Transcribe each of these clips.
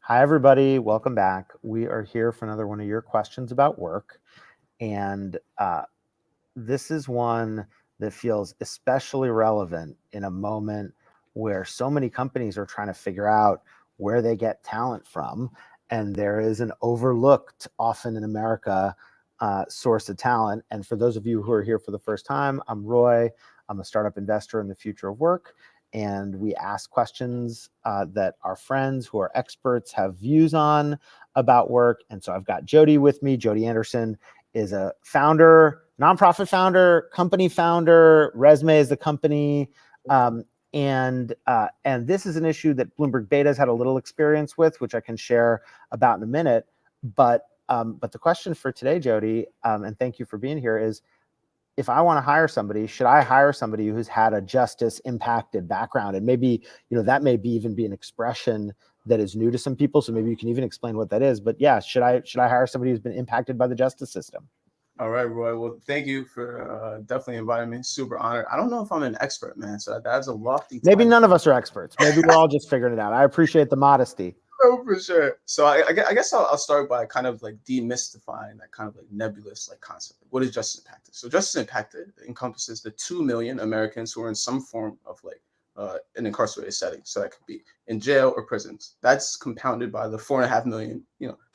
Hi, everybody. Welcome back. We are here for another one of your questions about work. And this is one that feels especially relevant in a moment where so many companies are trying to figure out where they get talent from. And there is an overlooked, often in America, source of talent. And for those of you who are here for the first time, I'm Roy. I'm a startup investor in the future of work. And we ask questions that our friends who are experts have views on about work. And so I've got Jodi with me. Jodi Anderson is a founder, nonprofit founder, company founder. Rézme is the company. And this is an issue that Bloomberg Beta's had a little experience with, which I can share about in a minute. But the question for today, Jodi, and thank you for being here, is if I want to hire somebody, should I hire somebody who's had a justice impacted background? And maybe, that may be even be an expression that is new to some people. So maybe you can even explain what that is. But yeah, should I hire somebody who's been impacted by the justice system? All right, Roy. Well, thank you for definitely inviting me. Super honored. I don't know if I'm an expert, man. So that's a lofty Maybe title. none of us are experts. Maybe we're all just figuring it out. I appreciate the modesty. Oh, for sure. So I guess I'll start by kind of like demystifying that kind of like nebulous like concept. What is justice impacted? So justice impacted encompasses the 2 million Americans who are in some form of like an incarcerated setting. So that could be in jail or prisons. That's compounded by the 4.5 million,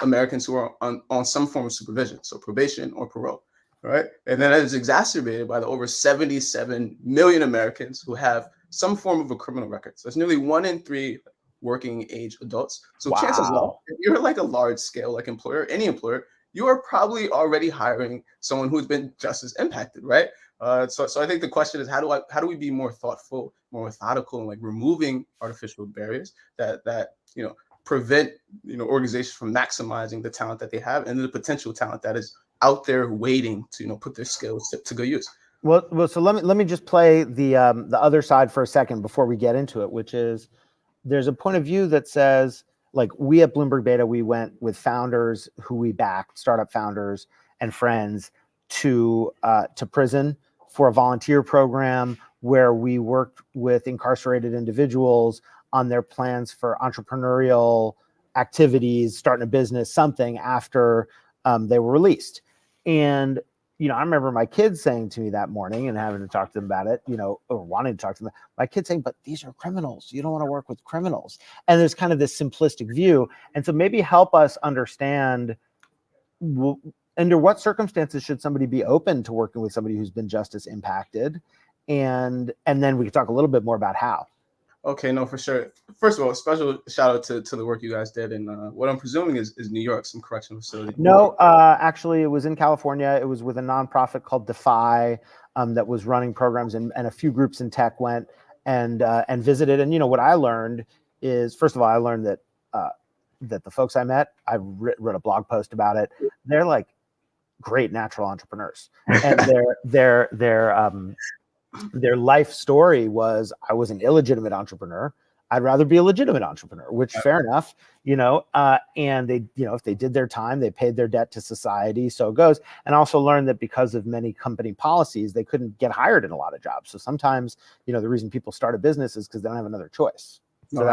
Americans who are on some form of supervision, so probation or parole, right? And then that is exacerbated by the over 77 million Americans who have some form of a criminal record. So it's nearly 1 in 3 working age adults. So chances are, if you're like a large scale like employer, any employer, you are probably already hiring someone who's been justice impacted, right? So I think the question is how do we be more thoughtful, more methodical, and like removing artificial barriers that prevent organizations from maximizing the talent that they have and the potential talent that is out there waiting to put their skills to good use. Well, so let me just play the other side for a second before we get into it, which is there's a point of view that says, like, we at Bloomberg Beta, we went with founders who we backed, startup founders and friends, to prison for a volunteer program where we worked with incarcerated individuals on their plans for entrepreneurial activities, starting a business, something after they were released. And I remember my kids saying to me that morning and having to talk to them about it, or wanting to talk to them, my kids saying, but these are criminals. You don't want to work with criminals. And there's kind of this simplistic view. And so maybe help us understand under what circumstances should somebody be open to working with somebody who's been justice impacted? And then we could talk a little bit more about how. Okay, no, for sure. First of all, special shout out to the work you guys did. And what I'm presuming is New York, some correctional facility. No, actually, it was in California. It was with a nonprofit called Defy that was running programs, and a few groups in tech went and visited. And what I learned is, first of all, I learned that that the folks I met, I wrote a blog post about it. They're like great natural entrepreneurs, and their life story was, I was an illegitimate entrepreneur. I'd rather be a legitimate entrepreneur, which fair enough, and they, if they did their time, they paid their debt to society. So it goes. And also learned that because of many company policies, they couldn't get hired in a lot of jobs. So sometimes, the reason people start a business is because they don't have another choice. So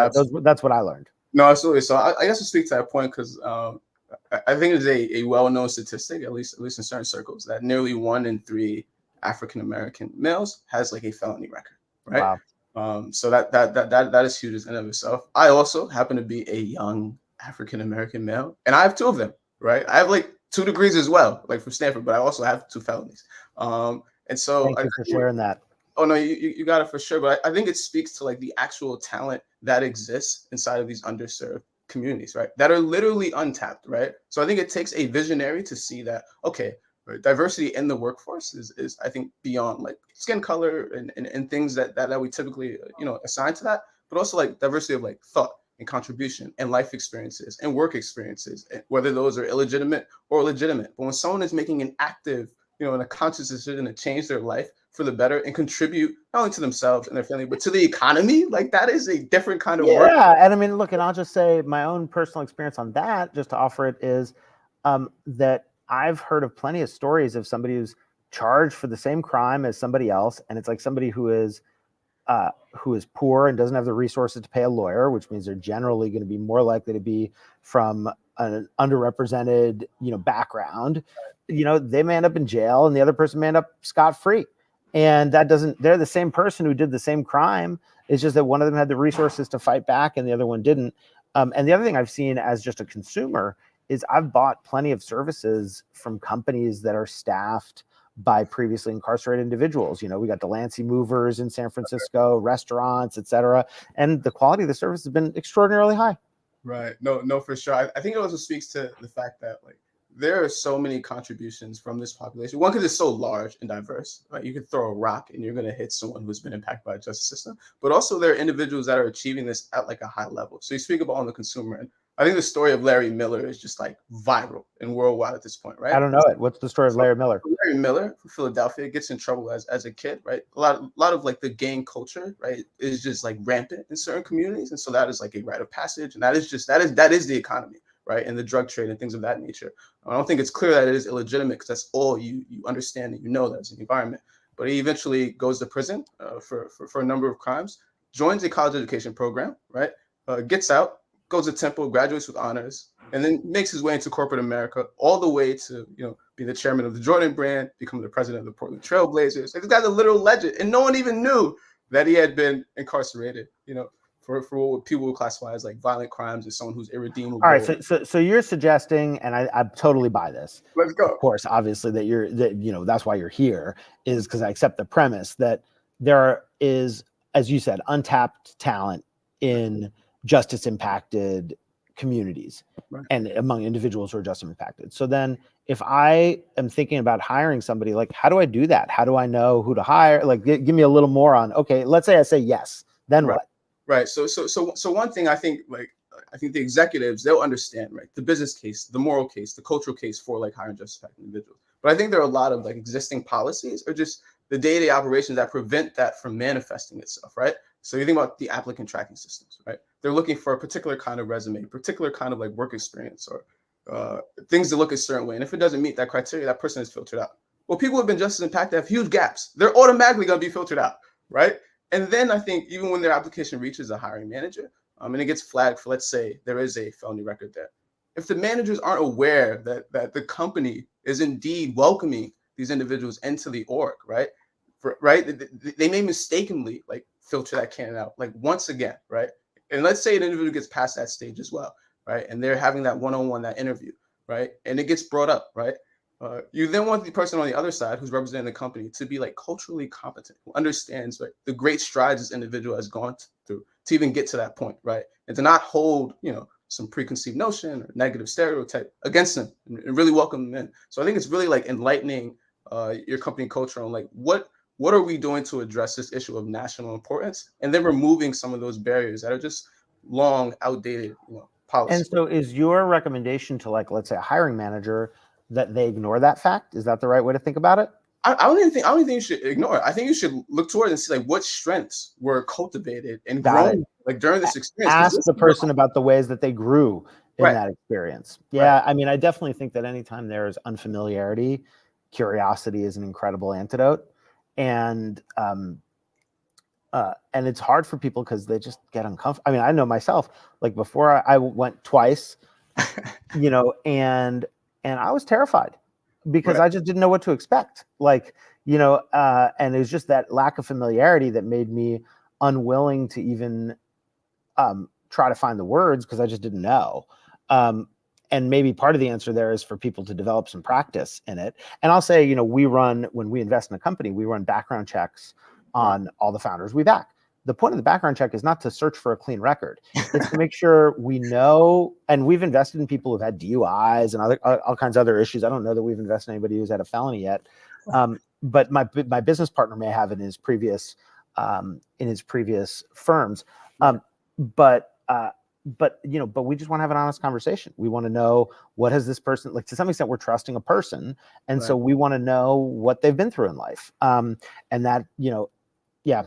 that's what I learned. No, absolutely. So I guess to speak to that point, because I think it's a well-known statistic, at least in certain circles, that nearly 1 in 3 African-American males has like a felony record, right? Wow. So that is huge in and of itself. I also happen to be a young African-American male, and I have 2 of them, right? I have like 2 degrees as well, like from Stanford, but I also have 2 felonies. And so thank you for sharing that. Oh no, you got it for sure. But I think it speaks to like the actual talent that exists inside of these underserved communities, right? That are literally untapped, right? So I think it takes a visionary to see that, okay, right, diversity in the workforce is I think beyond like skin color and things that we typically assign to that, but also like diversity of like thought and contribution and life experiences and work experiences, whether those are illegitimate or legitimate. But when someone is making an active, and a conscious decision to change their life for the better and contribute not only to themselves and their family, but to the economy, like that is a different kind of work. Yeah, and I mean, look, and I'll just say my own personal experience on that, just to offer it, is that I've heard of plenty of stories of somebody who's charged for the same crime as somebody else, and it's like somebody who is who is poor and doesn't have the resources to pay a lawyer, which means they're generally going to be more likely to be from an underrepresented, background, they may end up in jail and the other person may end up scot-free. And they're the same person who did the same crime. It's just that one of them had the resources to fight back and the other one didn't. And the other thing I've seen as just a consumer is I've bought plenty of services from companies that are staffed by previously incarcerated individuals. We got Delancey Movers in San Francisco, restaurants, et cetera. And the quality of the service has been extraordinarily high. Right. No, for sure. I think it also speaks to the fact that there are so many contributions from this population. One, because it's so large and diverse, right? You could throw a rock and you're going to hit someone who's been impacted by the justice system. But also there are individuals that are achieving this at a high level. So you speak about on the consumer end. I think the story of Larry Miller is just viral and worldwide at this point, right? I don't know it. What's the story of Larry Miller? Larry Miller from Philadelphia gets in trouble as a kid, right? A lot of the gang culture, right, is just rampant in certain communities, and so that is a rite of passage, and that is the economy, right, and the drug trade and things of that nature. I don't think it's clear that it is illegitimate because that's all you understand and that as an environment. But he eventually goes to prison for a number of crimes, joins a college education program, right, gets out, goes to Temple, graduates with honors, and then makes his way into corporate America, all the way to be the chairman of the Jordan brand, become the president of the Portland Trail Blazers. This guy's a literal legend, and no one even knew that he had been incarcerated. For what people would classify as violent crimes, as someone who's irredeemable. All right, so you're suggesting, and I totally buy this. Let's go. Of course, obviously that's why you're here, is because I accept the premise that there is, as you said, untapped talent in justice impacted communities, right, and among individuals who are justice impacted. So then if I am thinking about hiring somebody, how do I do that? How do I know who to hire? Give me a little more on, okay, let's say I say yes, then right. What? Right. So one thing I think the executives, they'll understand, right, the business case, the moral case, the cultural case for hiring justice impacted individuals. But I think there are a lot of existing policies or just the day-to-day operations that prevent that from manifesting itself, right? So you think about the applicant tracking systems, right? They're looking for a particular kind of resume, particular kind of work experience, or things that look a certain way. And if it doesn't meet that criteria, that person is filtered out. Well, people who have been justice impacted have huge gaps. They're automatically going to be filtered out, right? And then I think even when their application reaches a hiring manager, and it gets flagged for, let's say, there is a felony record there. If the managers aren't aware that the company is indeed welcoming these individuals into the org, right? They may mistakenly filter that candidate out once again, right? And let's say an individual gets past that stage as well, right? And they're having that one-on-one, that interview, right? And it gets brought up, right? You then want the person on the other side who's representing the company to be culturally competent, who understands the great strides this individual has gone through to even get to that point, right? And to not hold, some preconceived notion or negative stereotype against them and really welcome them in. So I think it's really enlightening your company culture on what are we doing to address this issue of national importance, and then removing some of those barriers that are just long, outdated, policies. And so is your recommendation to let's say a hiring manager that they ignore that fact? Is that the right way to think about it? I don't even think you should ignore it. I think you should look toward it and see what strengths were cultivated and grown during this experience. Ask the person about the ways that they grew in right. that experience. Yeah, right. I mean, I definitely think that anytime there is unfamiliarity, curiosity is an incredible antidote. And it's hard for people because they just get uncomfortable. I mean, I know myself, before I went twice, and I was terrified because right. I just didn't know what to expect. And it was just that lack of familiarity that made me unwilling to even try to find the words because I just didn't know. And maybe part of the answer there is for people to develop some practice in it. And I'll say, when we invest in a company, we run background checks on all the founders we back. The point of the background check is not to search for a clean record. It's to make sure we know, and we've invested in people who've had DUIs and all kinds of other issues. I don't know that we've invested in anybody who's had a felony yet. But my business partner may have in his previous firms. But we just want to have an honest conversation. We want to know, what has this person, to some extent, we're trusting a person. And so we want to know what they've been through in life. And that,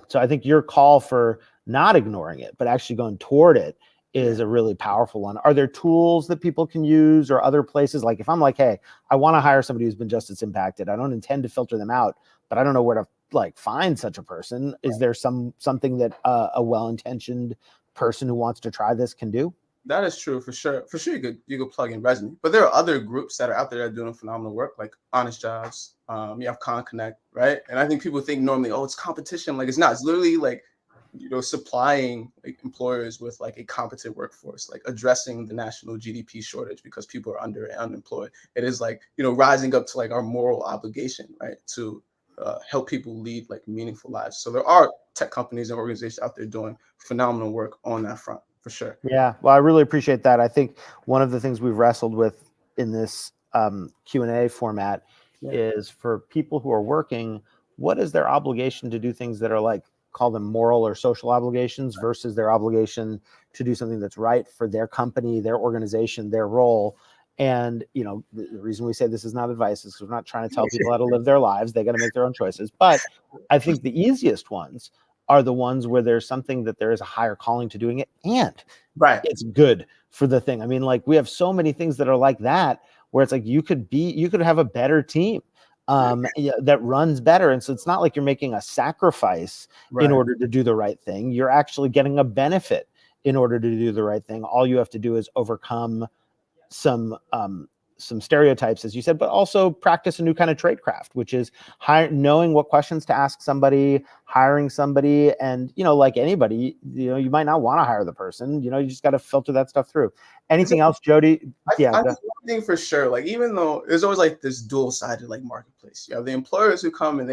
so I think your call for not ignoring it, but actually going toward it is a really powerful one. Are there tools that people can use or other places? If I'm hey, I want to hire somebody who's been justice impacted, I don't intend to filter them out, but I don't know where to like find such a person? Is there something that a well-intentioned person who wants to try this can do? That is true for sure. For sure, you could plug in Rézme, but there are other groups that are out there that are doing phenomenal work, like Honest Jobs. You have Con Connect, right? And I think people think normally, oh, it's competition. Like it's not. It's literally like, supplying like employers with like a competent workforce, like addressing the national GDP shortage because people are unemployed. It is like, rising up to like our moral obligation, right, to help people lead like meaningful lives. So there are tech companies and organizations out there doing phenomenal work on that front. For sure. Yeah, well, I really appreciate that. I think one of the things we've wrestled with in this Q&A format is for people who are working, what is their obligation to do things that are like, call them moral or social obligations versus their obligation to do something that's right for their company, their organization, their role. And, the reason we say this is not advice is because we're not trying to tell people how to live their lives. They got to make their own choices. But I think the easiest ones are the ones where there's something that there is a higher calling to doing it, and it's good for the thing. I mean, like we have so many things that are like that, where it's like you could have a better team that runs better. And so it's not like you're making a sacrifice in order to do the right thing. You're actually getting a benefit in order to do the right thing. All you have to do is overcome some stereotypes, as you said, but also practice a new kind of tradecraft, which is knowing what questions to ask somebody, hiring somebody. And, like anybody, you might not want to hire the person, you just got to filter that stuff through. Anything else, Jodi? I think one thing for sure, like, even though there's always like this dual-sided like marketplace, you have the employers who come and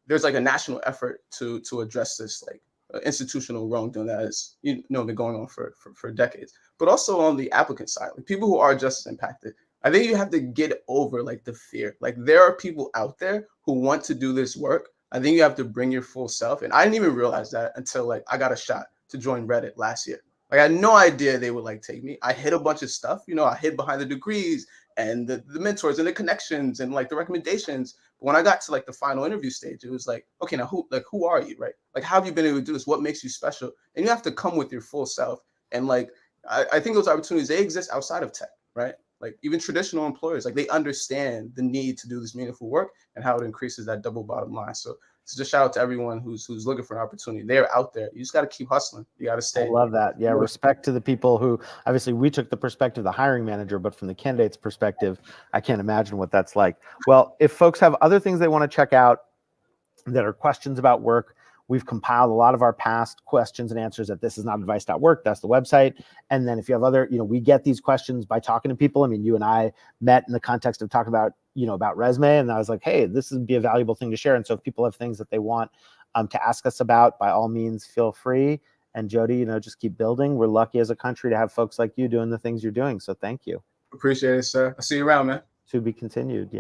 there's like a national effort to address this like institutional wrongdoing that has been going on for decades, but also on the applicant side, like people who are just as impacted. I think you have to get over like the fear. Like there are people out there who want to do this work. I think you have to bring your full self. And I didn't even realize that until like I got a shot to join Reddit last year. Like I had no idea they would like take me. I hid a bunch of stuff, I hid behind the degrees and the mentors and the connections and like the recommendations. But when I got to like the final interview stage, it was like, okay, now who are you, right? Like how have you been able to do this? What makes you special? And you have to come with your full self. And like I think those opportunities, they exist outside of tech, right? Like even traditional employers, like they understand the need to do this meaningful work and how it increases that double bottom line. So just shout out to everyone who's looking for an opportunity. They're out there. You just got to keep hustling. You got to stay. I love that. Yeah. Respect to the people who, obviously we took the perspective of the hiring manager, but from the candidate's perspective, I can't imagine what that's like. Well, if folks have other things they want to check out that are questions about work, we've compiled a lot of our past questions and answers at thisisnotadvice.work. That's the website. And then if you have other, we get these questions by talking to people. I mean, you and I met in the context of talking about, about Rézme, and I was like, hey, this would be a valuable thing to share. And so if people have things that they want to ask us about, by all means, feel free. And Jodi, just keep building. We're lucky as a country to have folks like you doing the things you're doing. So thank you. Appreciate it, sir. I'll see you around, man. To be continued. Yeah.